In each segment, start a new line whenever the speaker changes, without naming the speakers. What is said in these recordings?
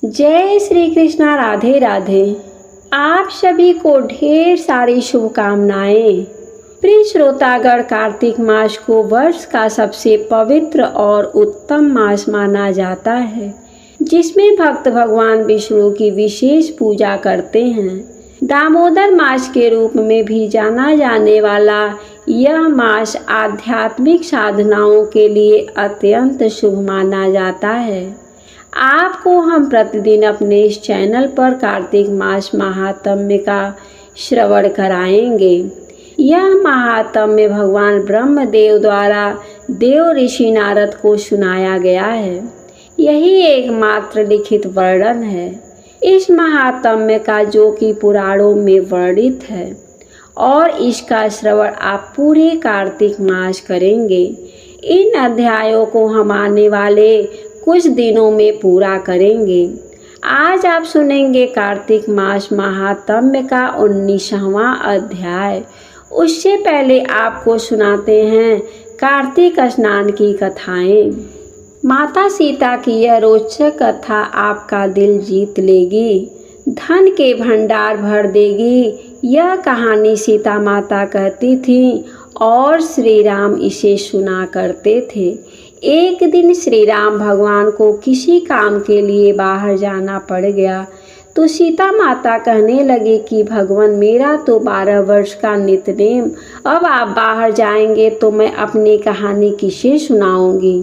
जय श्री कृष्णा। राधे राधे। आप सभी को ढेर सारी शुभकामनाएं। प्रिय श्रोतागण, कार्तिक मास को वर्ष का सबसे पवित्र और उत्तम मास माना जाता है, जिसमें भक्त भगवान विष्णु की विशेष पूजा करते हैं। दामोदर मास के रूप में भी जाना जाने वाला यह मास आध्यात्मिक साधनाओं के लिए अत्यंत शुभ माना जाता है। आपको हम प्रतिदिन अपने इस चैनल पर कार्तिक मास महात्म्य का श्रवण कराएंगे। यह महात्म्य भगवान ब्रह्मदेव द्वारा देव ऋषि नारद को सुनाया गया है। यही एकमात्र लिखित वर्णन है इस महात्म्य का, जो कि पुराणों में वर्णित है, और इसका श्रवण आप पूरे कार्तिक मास करेंगे। इन अध्यायों को हम आने वाले कुछ दिनों में पूरा करेंगे। आज आप सुनेंगे कार्तिक मास महात्म्य का 19वां अध्याय। उससे पहले आपको सुनाते हैं कार्तिक स्नान की कथाएं। माता सीता की यह रोचक कथा आपका दिल जीत लेगी, धन के भंडार भर देगी। यह कहानी सीता माता कहती थी और श्री राम इसे सुना करते थे। एक दिन श्री राम भगवान को किसी काम के लिए बाहर जाना पड़ गया, तो सीता माता कहने लगी कि भगवान, मेरा तो 12 वर्ष का नित्यनेम, अब आप बाहर जाएंगे तो मैं अपनी कहानी किसे सुनाऊंगी।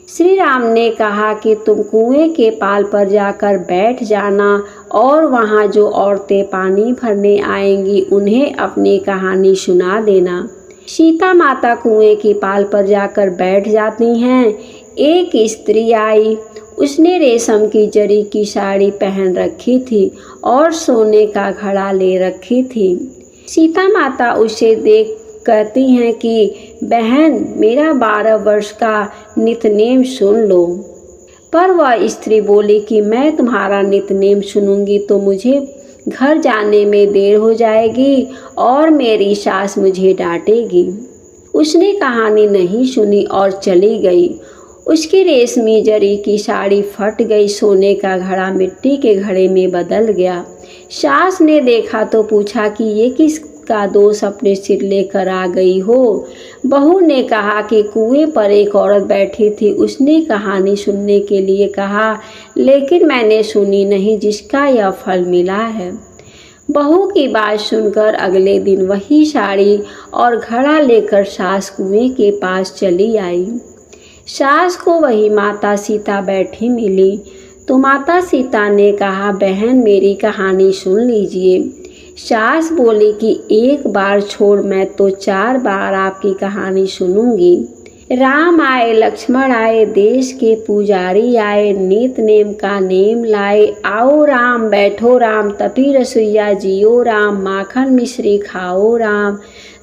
श्री राम ने कहा कि तुम कुएं के पाल पर जाकर बैठ जाना और वहाँ जो औरतें पानी भरने आएंगी उन्हें अपनी कहानी सुना देना। सीता माता कुएं की पाल पर जाकर बैठ जाती हैं। एक स्त्री आई, उसने रेशम की जरी की साड़ी पहन रखी थी और सोने का घड़ा ले रखी थी। सीता माता उसे देख कहती हैं कि बहन, मेरा 12 वर्ष का नित्यनेम सुन लो। पर वह स्त्री बोली कि मैं तुम्हारा नित्यनेम सुनूंगी तो मुझे घर जाने में देर हो जाएगी और मेरी सास मुझे डांटेगी। उसने कहानी नहीं सुनी और चली गई। उसकी रेशमी जरी की साड़ी फट गई, सोने का घड़ा मिट्टी के घड़े में बदल गया। सास ने देखा तो पूछा कि ये किसका दोष अपने सिर लेकर आ गई हो। बहू ने कहा कि कुएं पर एक औरत बैठी थी, उसने कहानी सुनने के लिए कहा, लेकिन मैंने सुनी नहीं, जिसका यह फल मिला है। बहू की बात सुनकर अगले दिन वही साड़ी और घड़ा लेकर सास कुएं के पास चली आई। सास को वही माता सीता बैठी मिली, तो माता सीता ने कहा, बहन, मेरी कहानी सुन लीजिए। सास बोली कि एक बार छोड़, मैं तो 4 बार आपकी कहानी सुनूंगी। राम आए, लक्ष्मण आए, देश के पुजारी आए, नित नेम का नेम लाए। आओ राम, बैठो राम, तपी रसोइया जियो राम, माखन मिश्री खाओ राम,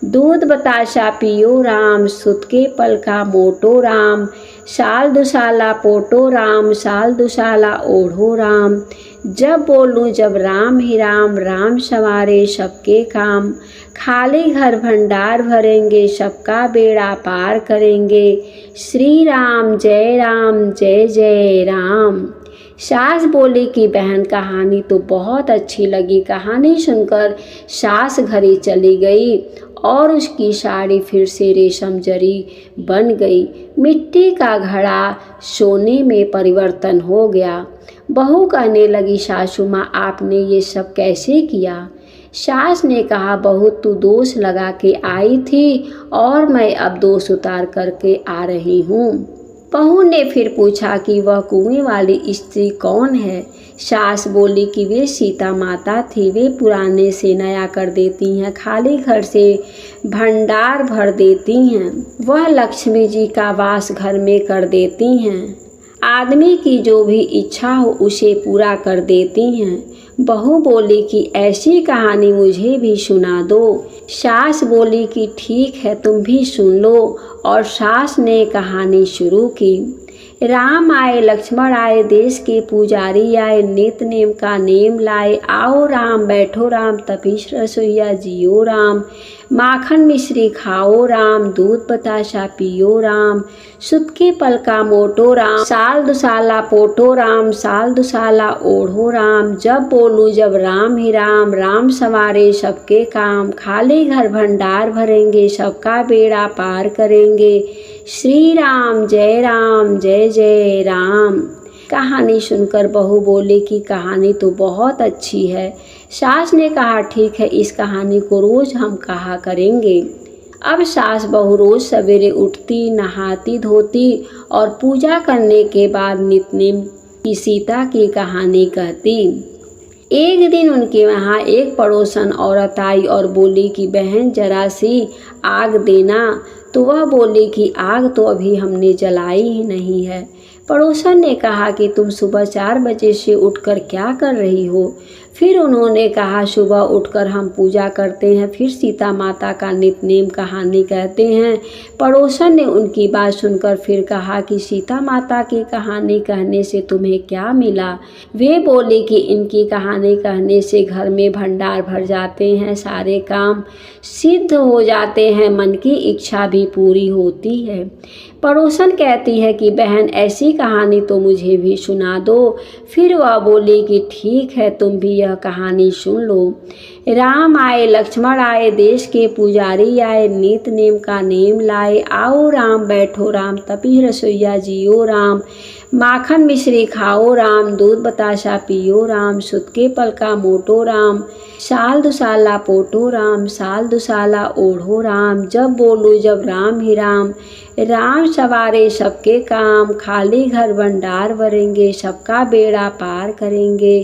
दूध बताशा पियो राम, सुत के पल का मोटो राम, साल दुसाला पोटो राम, साल दुसाला ओढ़ो राम। जब बोलूं जब राम ही राम, राम सवारे सबके काम, खाली घर भंडार भरेंगे, सबका बेड़ा पार करेंगे। श्री राम जय जय राम। सास बोली कि बहन, कहानी तो बहुत अच्छी लगी। कहानी सुनकर सास घरे चली गई और उसकी साड़ी फिर से रेशम जरी बन गई। मिट्टी का घड़ा सोने में परिवर्तन हो गया। बहू कहने लगी, सासू माँ, आपने ये सब कैसे किया। सास ने कहा, बहू, तू दोष लगा के आई थी और मैं अब दोष उतार करके आ रही हूँ। बहू ने फिर पूछा कि वह कुएं वाली स्त्री कौन है। सास बोली कि वे सीता माता थी, वे पुराने से नया कर देती हैं, खाली घर से भंडार भर देती हैं, वह लक्ष्मी जी का वास घर में कर देती हैं, आदमी की जो भी इच्छा हो उसे पूरा कर देती हैं। बहू बोली कि ऐसी कहानी मुझे भी सुना दो। सास बोली कि ठीक है, तुम भी सुन लो, और सास ने कहानी शुरू की। राम आए लक्ष्मण आए देश के पुजारी आए, नित नेम का नेम लाए। आओ राम बैठो राम तपीश रसोइया जियो राम, माखन मिश्री खाओ राम, दूध बताशा पियो राम। सुत के पल का मोटो राम, साल दुसाला पोटो राम, साल दुसाला ओढ़ो राम। जब बोलूं जब राम ही राम, राम संवारे सबके काम। खाली घर भंडार भरेंगे, सबका बेड़ा पार करेंगे। श्री राम जय जय राम। कहानी सुनकर बहू बोली कि कहानी तो बहुत अच्छी है। सास ने कहा ठीक है, इस कहानी को रोज हम कहा करेंगे। अब सास बहू रोज सवेरे उठती, नहाती धोती और पूजा करने के बाद नित्य की सीता की कहानी कहती। एक दिन उनके वहाँ एक पड़ोसन औरत आई और बोली कि बहन जरा सी आग देना। तो वह बोली कि आग तो अभी हमने जलाई ही नहीं है। पड़ोसन ने कहा कि तुम सुबह 4 बजे से उठकर क्या कर रही हो? फिर उन्होंने कहा सुबह उठकर हम पूजा करते हैं, फिर सीता माता का नित्य कहानी कहते हैं। पड़ोसन ने उनकी बात सुनकर फिर कहा कि सीता माता की कहानी कहने से तुम्हें क्या मिला? वे बोले कि इनकी कहानी कहने से घर में भंडार भर जाते हैं, सारे काम सिद्ध हो जाते हैं, मन की इच्छा भी पूरी होती है। पड़ोसन कहती है कि बहन ऐसी कहानी तो मुझे भी सुना दो। फिर वह बोली कि ठीक है, तुम भी यह कहानी सुन लो। राम आए लक्ष्मण आए देश के पुजारी आए, नित नेम का नेम लाए। आओ राम बैठो राम तपी रसोइया जियो राम, माखन मिश्री खाओ राम, दूध बताशा पियो राम। सुत के पल का मोटो राम, साल दुसाला पोटो राम, साल दुसाला ओढ़ो राम। जब बोलूं जब राम ही राम, राम सवारे सबके काम। खाली घर भंडार भरेंगे, सबका बेड़ा पार करेंगे।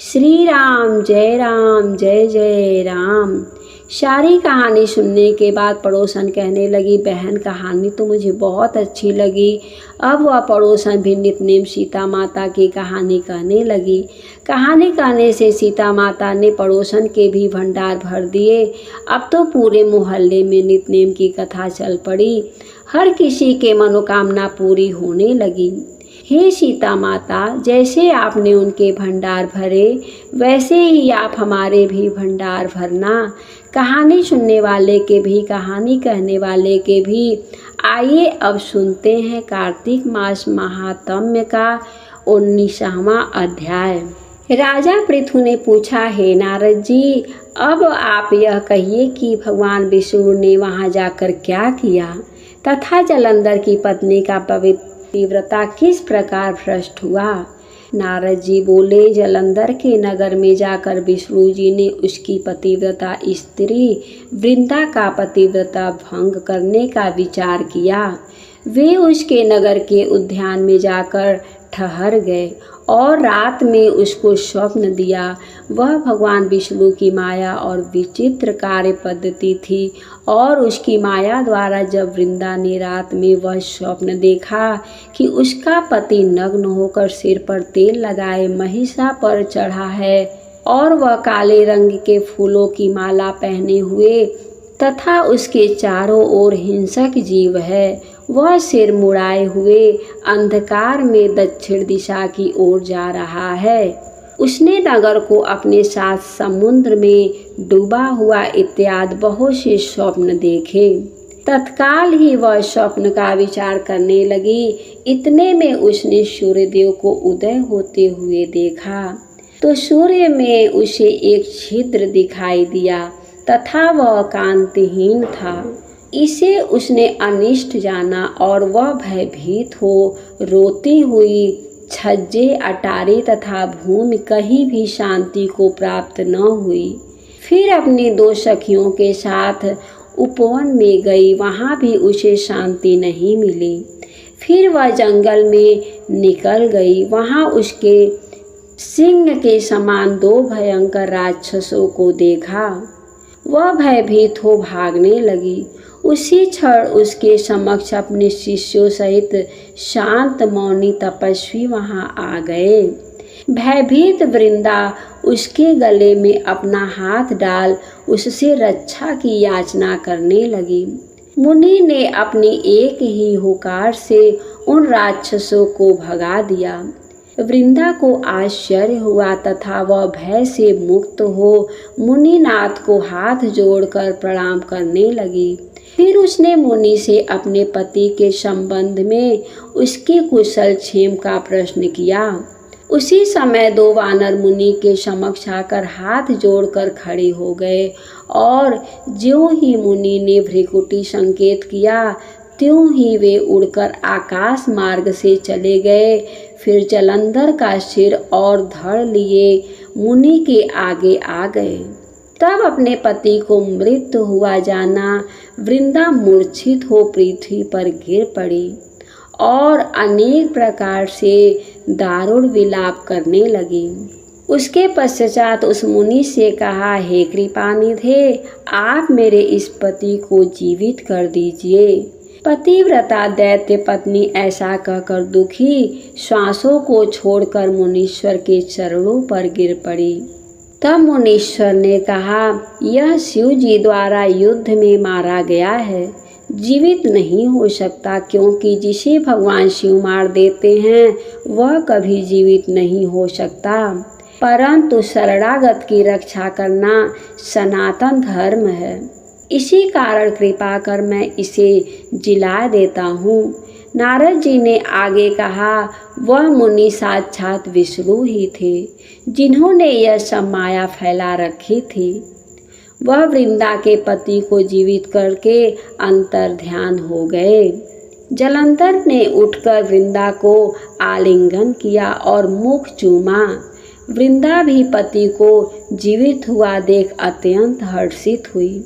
श्री राम जय जय राम। सारी कहानी सुनने के बाद पड़ोसन कहने लगी बहन कहानी तो मुझे बहुत अच्छी लगी। अब वह पड़ोसन भी नित्य सीता माता की कहानी कहने लगी। कहानी कहने से सीता माता ने पड़ोसन के भी भंडार भर दिए। अब तो पूरे मोहल्ले में नित्य की कथा चल पड़ी। हर किसी के मनोकामना पूरी होने लगी। हे सीता माता, जैसे आपने उनके भंडार भरे वैसे ही आप हमारे भी भंडार भरना। कहानी सुनने वाले के भी, कहानी कहने वाले के भी। आइए अब सुनते हैं कार्तिक मास महात्म्य का 19वां अध्याय। राजा पृथु ने पूछा, हे नारद जी, अब आप यह कहिए कि भगवान विष्णु ने वहां जाकर क्या किया तथा जलंधर की पत्नी का पतिव्रता किस प्रकार भ्रष्ट हुआ। नारद जी बोले, जलंधर के नगर में जाकर विष्णु जी ने उसकी पतिव्रता स्त्री वृंदा का पतिव्रता भंग करने का विचार किया। वे उसके नगर के उद्यान में जाकर ठहर गए और रात में उसको स्वप्न दिया। वह भगवान विष्णु की माया और विचित्र कार्य पद्धति थी और उसकी माया द्वारा जब वृंदा ने रात में वह स्वप्न देखा कि उसका पति नग्न होकर सिर पर तेल लगाए महिषा पर चढ़ा है और वह काले रंग के फूलों की माला पहने हुए तथा उसके चारों ओर हिंसक जीव है, वह सिर मुड़ाए हुए अंधकार में दक्षिण दिशा की ओर जा रहा है। उसने नगर को अपने साथ समुद्र में डूबा हुआ इत्यादि बहुत से स्वप्न देखे। तत्काल ही वह स्वप्न का विचार करने लगी। इतने में उसने सूर्यदेव को उदय होते हुए देखा तो सूर्य में उसे एक छिद्र दिखाई दिया तथा वह कांतिहीन था। इसे उसने अनिष्ट जाना और वह भयभीत हो रोती हुई छज्जे अटारी तथा भूमि कहीं भी शांति को प्राप्त न हुई। फिर अपनी 2 सखियों के साथ उपवन में गई, वहाँ भी उसे शांति नहीं मिली। फिर वह जंगल में निकल गई, वहाँ उसके सिंह के समान 2 भयंकर राक्षसों को देखा। वह भयभीत हो भागने लगी। उसी क्षण उसके समक्ष अपने शिष्यों सहित शांत मौनी तपस्वी वहां आ गए। भयभीत वृंदा उसके गले में अपना हाथ डाल उससे रक्षा की याचना करने लगी। मुनि ने अपनी एक ही हुकार से उन राक्षसों को भगा दिया। वृंदा को आश्चर्य हुआ तथा वह भय से मुक्त हो मुनिनाथ को हाथ जोड़कर प्रणाम करने लगी। फिर उसने मुनि से अपने पति के संबंध में उसकी कुशल क्षेम का प्रश्न किया। उसी समय दो वानर मुनि के समक्ष आकर हाथ जोड़कर खड़े हो गए और ज्यों ही मुनि ने भ्रिकुटी संकेत किया त्यों ही वे उड़कर आकाश मार्ग से चले गए। फिर जलंधर का सिर और धड़ लिए मुनि के आगे आ गए। तब अपने पति को मृत्यु हुआ जाना वृंदा मूर्छित हो पृथ्वी पर गिर पड़ी और अनेक प्रकार से दारुण विलाप करने लगी। उसके पश्चात उस मुनि से कहा, हे कृपानिधे, आप मेरे इस पति को जीवित कर दीजिए। पतिव्रता दैत्य पत्नी ऐसा कहकर दुखी श्वासों को छोड़कर मुनीश्वर के चरणों पर गिर पड़ी। तब मुनीश्वर ने कहा, यह शिव जी द्वारा युद्ध में मारा गया है, जीवित नहीं हो सकता, क्योंकि जिसे भगवान शिव मार देते हैं वह कभी जीवित नहीं हो सकता। परंतु शरणागत की रक्षा करना सनातन धर्म है। इसी कारण कृपा कर मैं इसे जिला देता हूँ। नारद जी ने आगे कहा, वह मुनि साक्षात विष्णु ही थे जिन्होंने यह सब माया फैला रखी थी। वह वृंदा के पति को जीवित करके अंतर ध्यान हो गए। जलंधर ने उठकर वृंदा को आलिंगन किया और मुख चूमा। वृंदा भी पति को जीवित हुआ देख अत्यंत हर्षित हुई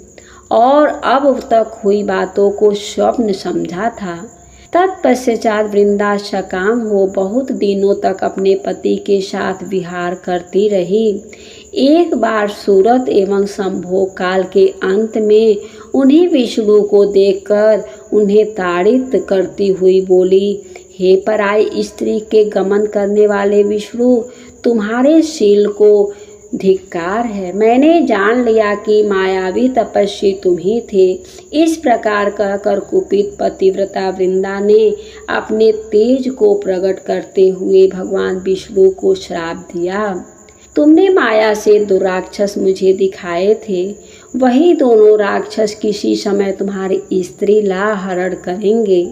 और अब तक हुई बातों को स्वप्न समझा था। तत्पश्चात वृंदा सकाम हो बहुत दिनों तक अपने पति के साथ विहार करती रही। एक बार सूरत एवं संभोग काल के अंत में उन्हीं विष्णु को देखकर उन्हें ताड़ित करती हुई बोली, हे पराई स्त्री के गमन करने वाले विष्णु, तुम्हारे शील को धिक्कार है। मैंने जान लिया कि मायावी तपस्वी तुम ही थे। इस प्रकार कहकर कुपित पतिव्रता वृंदा ने अपने तेज को प्रकट करते हुए भगवान विष्णु को श्राप दिया। तुमने माया से दो राक्षस मुझे दिखाए थे, वही दोनों राक्षस किसी समय तुम्हारी स्त्री ला हरण करेंगे।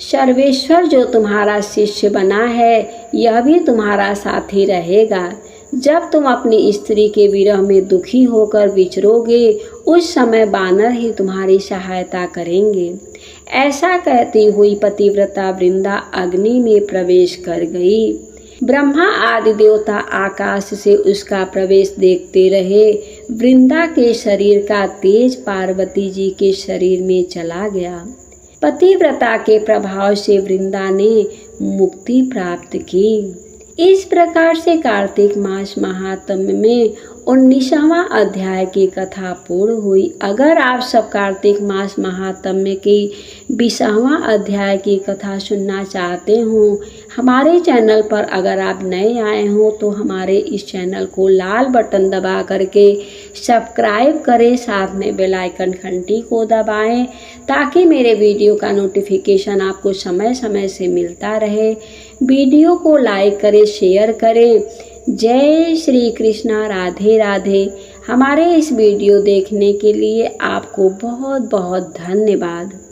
सर्वेश्वर जो तुम्हारा शिष्य बना है यह भी तुम्हारा साथी रहेगा। जब तुम अपनी स्त्री के विरह में दुखी होकर विचरोगे उस समय बानर ही तुम्हारी सहायता करेंगे। ऐसा कहती हुई पतिव्रता वृंदा अग्नि में प्रवेश कर गई। ब्रह्मा आदि देवता आकाश से उसका प्रवेश देखते रहे। वृंदा के शरीर का तेज पार्वती जी के शरीर में चला गया। पतिव्रता के प्रभाव से वृंदा ने मुक्ति प्राप्त की। इस प्रकार से कार्तिक मास महात्म्य में 19वां अध्याय की कथा पूर्ण हुई। अगर आप सब कार्तिक मास महात्म्य की 20वां अध्याय की कथा सुनना चाहते हो हमारे चैनल पर, अगर आप नए आए हो तो हमारे इस चैनल को लाल बटन दबा करके सब्सक्राइब करें, साथ में बेल आइकन घंटी को दबाएं ताकि मेरे वीडियो का नोटिफिकेशन आपको समय समय से मिलता रहे। वीडियो को लाइक करें, शेयर करें। जय श्री कृष्णा, राधे राधे। हमारे इस वीडियो देखने के लिए आपको बहुत बहुत धन्यवाद।